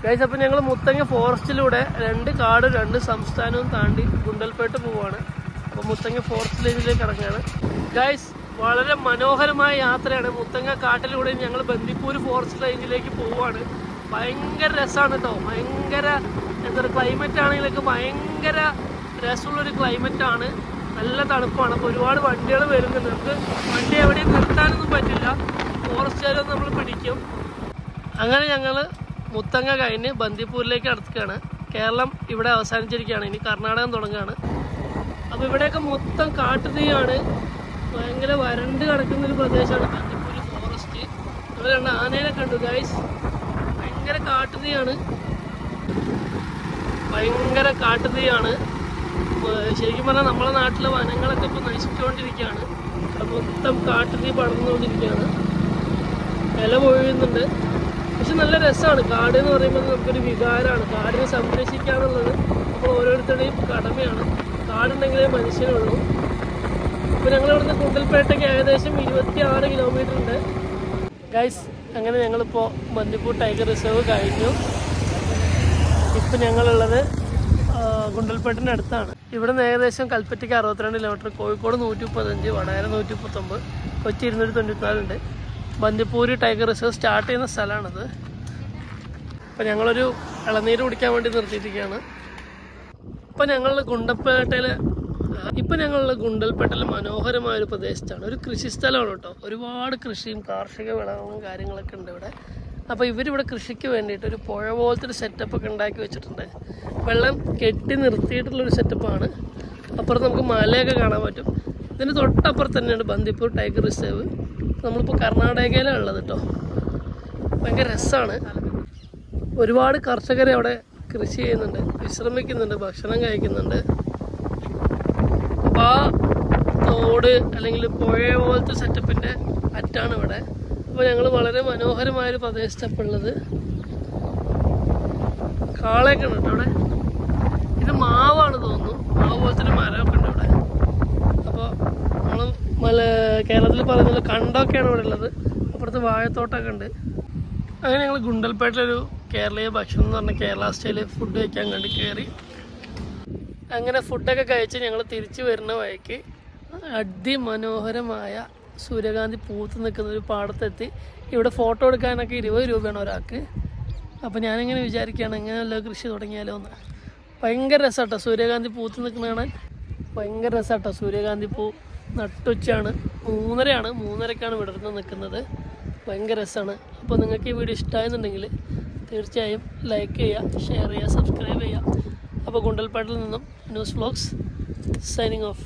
Guys, അപ്പോൾ ഞങ്ങൾ മുത്തങ്ങ ഫോറസ്റ്റിലൂടെ 2 കാടും 2 സംസ്ഥാനവും താണ്ടി ഗുണ്ടൽപേട്ട് പോവുകയാണ്. അപ്പോൾ മുത്തങ്ങ ഫോറസ്റ്റ് റേഞ്ചിലേക്ക് ഇറങ്ങുകയാണ്. ഗൈസ്, വളരെ മനോഹരമായ യാത്രയാണ്. മുത്തങ്ങ കാട്ടിലൂടെ ഞങ്ങൾ ബന്ദിപ്പൂർ ഫോറസ്റ്റ് റേഞ്ചിലേക്ക് പോവുകയാണ്. ഭയങ്കര രസമാണ് കേട്ടോ. ഭയങ്കര എന്താ പറയുക, ക്ലൈമറ്റ് ആണെങ്കിലൊക്കെ ഭയങ്കര രസമുള്ളൊരു ക്ലൈമറ്റാണ്. നല്ല തണുപ്പാണ്. അപ്പോൾ ഒരുപാട് വണ്ടികൾ വരുന്നുണ്ട്. നമുക്ക് വണ്ടി എവിടെയും നിർത്താനൊന്നും പറ്റില്ല. ഫോറസ്റ്റുകാരൊന്നും നമ്മൾ പിടിക്കും. അങ്ങനെ ഞങ്ങൾ മുത്തങ്ങ കഴിഞ്ഞ് ബന്ദിപ്പൂരിലേക്ക് അടുക്കുകയാണ്. കേരളം ഇവിടെ അവസാനിച്ചിരിക്കുകയാണ്. ഇനി കർണാടകം തുടങ്ങുകയാണ്. അപ്പോൾ ഇവിടെയൊക്കെ മൊത്തം കാട്ടുതീയാണ്. ഭയങ്കര വരണ്ട് കിടക്കുന്നൊരു പ്രദേശമാണ് ബന്ദിപ്പൂർ ഫോറസ്റ്റ്. നമ്മൾ 2 ആനേനെ കണ്ടു ഗൈസ്. ഭയങ്കര കാട്ടുതീയാണ്. ഭയങ്കര കാട്ടുതീയാണ്. ശരിക്കും പറഞ്ഞാൽ നമ്മളെ നാട്ടിലെ വനങ്ങളൊക്കെ ഇപ്പോൾ നശിച്ചുകൊണ്ടിരിക്കുകയാണ്. മൊത്തം കാട്ടുതീ പടർന്നുകൊണ്ടിരിക്കുകയാണ്. ഇല പൊഴിയുന്നുണ്ട്. പക്ഷെ നല്ല രസമാണ്. കാട് എന്ന് പറയുമ്പോൾ നമുക്കൊരു വികാരമാണ്. കാടിനെ സംരക്ഷിക്കുക എന്നുള്ളത് നമ്മൾ ഓരോരുത്തരുടെയും കടമയാണ്. കാടുണ്ടെങ്കിലേ മനുഷ്യനുള്ളൂ. അപ്പോൾ ഞങ്ങളിവിടുന്ന് ഗുണ്ടൽപേട്ടയ്ക്ക് ഏകദേശം 26 കിലോമീറ്റർ ഉണ്ട് ഗൈസ്. അങ്ങനെ ഞങ്ങളിപ്പോൾ ബന്ദിപ്പൂർ ടൈഗർ റിസർവ് കഴിഞ്ഞു. ഇപ്പം ഞങ്ങളുള്ളത് ഗുണ്ടൽപേട്ടിൻ്റെ അടുത്താണ്. ഇവിടെ നിന്ന് ഏകദേശം കൽപ്പറ്റയ്ക്ക് 62 കിലോമീറ്റർ, കോഴിക്കോട് 135, വടകര 139, കൊച്ചി 294 ഉണ്ട്. ബന്ദിപ്പൂർ ടൈഗർ റിസർവ് സ്റ്റാർട്ട് ചെയ്യുന്ന സ്ഥലമാണിത്. അപ്പോൾ ഞങ്ങളൊരു ഇളനീര് കുടിക്കാൻ വേണ്ടി നിർത്തിയിരിക്കുകയാണ്. ഇപ്പം ഞങ്ങൾ ഗുണ്ടൽപേട്ടിലെ മനോഹരമായൊരു പ്രദേശത്താണ്. ഒരു കൃഷി സ്ഥലമാണ് കേട്ടോ. ഒരുപാട് കൃഷിയും കാർഷിക വിളകളും കാര്യങ്ങളൊക്കെ ഉണ്ട് ഇവിടെ. അപ്പോൾ ഇവരിവിടെ കൃഷിക്ക് വേണ്ടിയിട്ട് ഒരു പുഴ പോലത്തെ ഒരു സെറ്റപ്പൊക്കെ ഉണ്ടാക്കി വെച്ചിട്ടുണ്ട്. വെള്ളം കെട്ടി നിർത്തിയിട്ടുള്ളൊരു സെറ്റപ്പാണ്. അപ്പുറത്ത് നമുക്ക് മലയൊക്കെ കാണാൻ പറ്റും. ഇതിന് തൊട്ടപ്പുറത്ത് തന്നെയാണ് ബന്ദിപ്പൂർ ടൈഗർ റിസർവ്. നമ്മളിപ്പോൾ കർണാടകയിലാണ് ഉള്ളത് കേട്ടോ. ഭയങ്കര രസമാണ്. ഒരുപാട് കർഷകർ അവിടെ കൃഷി ചെയ്യുന്നുണ്ട്, വിശ്രമിക്കുന്നുണ്ട്, ഭക്ഷണം കഴിക്കുന്നുണ്ട്. അപ്പോൾ ആ തോട് അല്ലെങ്കിൽ പുഴ പോലത്തെ സെറ്റപ്പിൻ്റെ അറ്റാണ് ഇവിടെ. അപ്പോൾ ഞങ്ങൾ വളരെ മനോഹരമായൊരു പ്രദേശത്താണ് ഉള്ളത്. കാളയൊക്കെ ഉണ്ട് കേട്ടോ അവിടെ. ഇത് മാവാണ് തോന്നുന്നു. മാവ് പോലത്തെ ഒരു മരമൊക്കെ ഉണ്ട് ഇവിടെ. അപ്പോൾ നമ്മൾ കേരളത്തിൽ പറയുന്നത് കണ്ടമൊക്കെയാണ് ഇവിടെ ഉള്ളത്. അപ്പുറത്ത് വാഴത്തോട്ടമൊക്കെ ഉണ്ട്. അങ്ങനെ ഞങ്ങൾ ഗുണ്ടൽപേട്ടിലൊരു കേരളീയ ഭക്ഷണം എന്ന് പറഞ്ഞാൽ കേരള സ്റ്റൈൽ ഫുഡ് കഴിക്കാൻ കണ്ട് കയറി. അങ്ങനെ ഫുഡൊക്കെ കഴിച്ച് ഞങ്ങൾ തിരിച്ചു വരുന്ന വഴിക്ക് അതിമനോഹരമായ സൂര്യകാന്തി പൂത്ത് നിൽക്കുന്ന ഒരു പാടത്തെത്തി. ഇവിടെ ഫോട്ടോ എടുക്കാനൊക്കെ 20 രൂപയാണ് ഒരാൾക്ക്. അപ്പോൾ ഞാനിങ്ങനെ വിചാരിക്കുകയാണ് എങ്ങനെയല്ലോ കൃഷി തുടങ്ങിയാലോ എന്ന്. ഭയങ്കര രസമാട്ടോ സൂര്യകാന്തി പൂത്ത് നിൽക്കുന്ന കാണാൻ. ഭയങ്കര രസമാട്ടോ. സൂര്യകാന്തി പൂ നട്ടുച്ചയാണ്. 3:30ക്കാണ് വിടർന്ന് നിൽക്കുന്നത്. ഭയങ്കര രസമാണ്. അപ്പോൾ നിങ്ങൾക്ക് ഈ വീഡിയോ ഇഷ്ടമായെന്നുണ്ടെങ്കിൽ തീർച്ചയായും ലൈക്ക് ചെയ്യുക, ഷെയർ ചെയ്യുക, സബ്സ്ക്രൈബ് ചെയ്യുക. അപ്പോൾ ഗുണ്ടൽപേട്ടിൽ നിന്നും ന്യൂസ് വ്ലോഗ്സ് സൈനിങ് ഓഫ്.